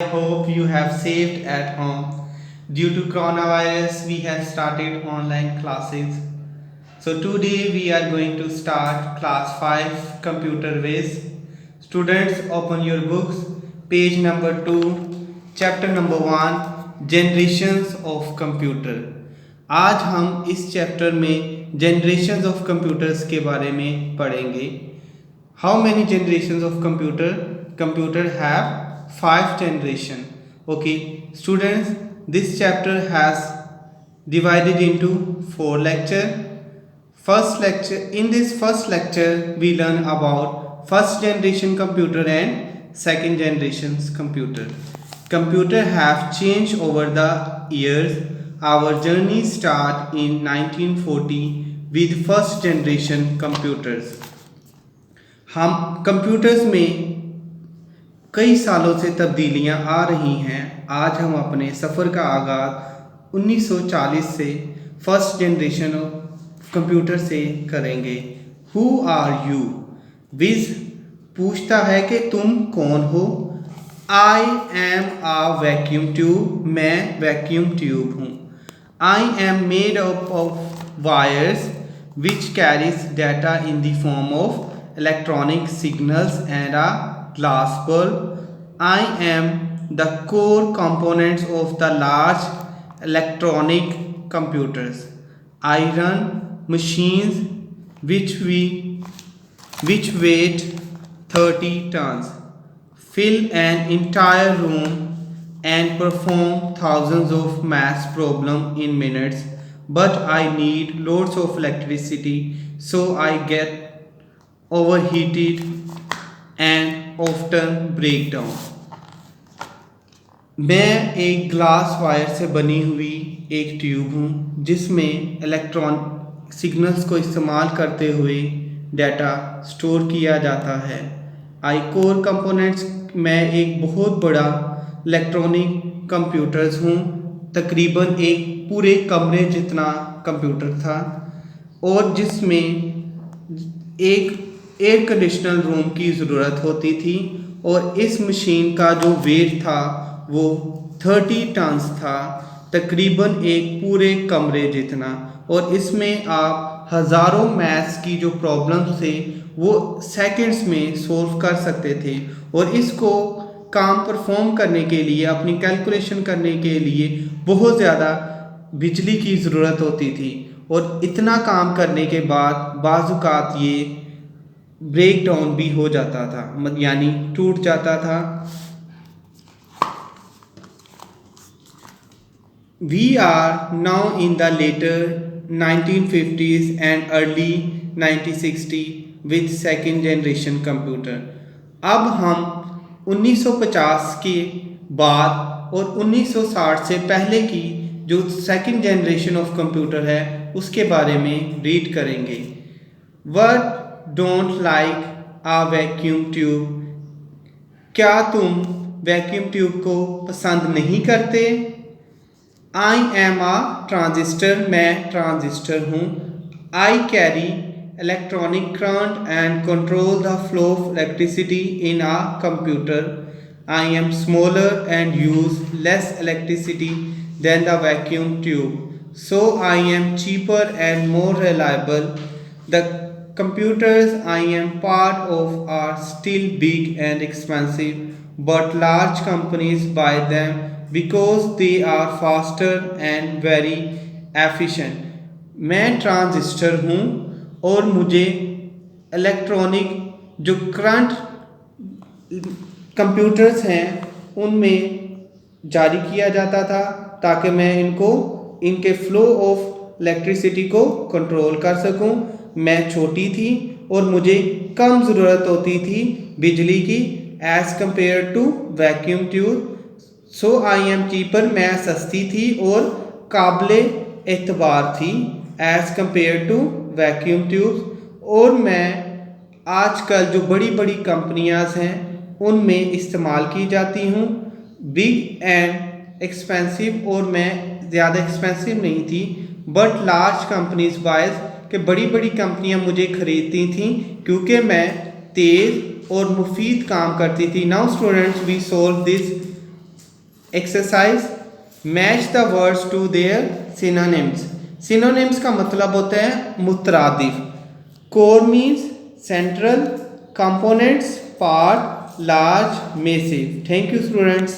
hope you have saved at home. Due to coronavirus, we have started online classes. So today we are going to start class 5 computer ways. Students, open your books, page number 2, chapter number 1, generations of computer. आज हम इस chapter में generations of computers के बारे में पढ़ेंगे. How many generations of computer? Computer have 5 generation. Okay, students, this chapter has divided into 4 lecture. First lecture, in this first lecture we learn about first generation computer and second generations computer. Computer have changed over the years. Our journey start in 1940 with first generation computers. हम computers में कई सालों से तब्दीलियां आ रही हैं. आज हम अपने सफ़र का आगाज़ 1940 से फर्स्ट जनरेशन कंप्यूटर से करेंगे. Who are you? विज पूछता है कि तुम कौन हो. I am a vacuum tube. मैं वैक्यूम ट्यूब हूँ. I am made up of wires which carries data in the form of electronic signals and a glass bulb. I am the core components of the large electronic computers. I run machines which weight 30 tons, fill an entire room and perform thousands of math problems in minutes. But I need loads of electricity, so I get overheated and often break down. मैं एक glass wire से बनी हुई एक tube हूँ जिसमें electron signals को इस्तेमाल करते हुए डाटा स्टोर किया जाता है. आई कोर कंपोनेंट्स, मैं एक बहुत बड़ा इलेक्ट्रॉनिक कंप्यूटर्स हूँ. तकरीबन एक पूरे कमरे जितना कंप्यूटर था और जिसमें एक एयर कंडीशनर रूम की ज़रूरत होती थी और इस मशीन का जो वेट था वो 30 टन्स था, तकरीबन एक पूरे कमरे जितना. और इसमें आप हज़ारों मैथ्स की जो प्रॉब्लम्स थे वो सेकंड्स में सॉल्व कर सकते थे. और इसको काम परफॉर्म करने के लिए, अपनी कैलकुलेशन करने के लिए बहुत ज़्यादा बिजली की ज़रूरत होती थी. और इतना काम करने के बाद बाज़-औक़ात ये ब्रेक डाउन भी हो जाता था, यानी टूट जाता था. We are now in the later 1950s and early 1960 with second generation computer. अब हम 1950 के बाद और 1960 से पहले की जो सेकेंड जनरेशन ऑफ कंप्यूटर है उसके बारे में रीड करेंगे. Word don't like a vacuum tube. क्या तुम वैक्यूम ट्यूब को पसंद नहीं करते? I am a transistor. मैं ट्रांजिस्टर हूँ. I carry electronic current and control the flow of electricity in a computer. I am smaller and use less electricity than the vacuum tube. So I am cheaper and more reliable. The computers I am part of are still big and expensive, but large companies buy them because they are faster and very efficient. मैं transistor हूँ और मुझे electronic जो current computers हैं उनमें जारी किया जाता था ताकि मैं इनके फ्लो ऑफ इलेक्ट्रिसिटी को कंट्रोल कर सकूं. मैं छोटी थी और मुझे कम ज़रूरत होती थी बिजली की as compare to vacuum tube. So I am cheaper. मैं सस्ती थी और काबिले एतबार थी as compare to vacuum tube. और मैं आजकल जो बड़ी बड़ी कंपनियां हैं उनमें इस्तेमाल की जाती हूँ. बिग एंड एक्सपेंसिव, और मैं ज़्यादा एक्सपेंसिव नहीं थी. बट लार्ज कंपनीज बायज के बड़ी बड़ी कंपनियां मुझे ख़रीदती थीं क्योंकि मैं तेज़ और मुफीद काम करती थी. Now students, we solve this exercise match the words to their synonyms. Synonyms का मतलब होता है मुतरादिफ। Core means central, components part, large, massive. Thank you students.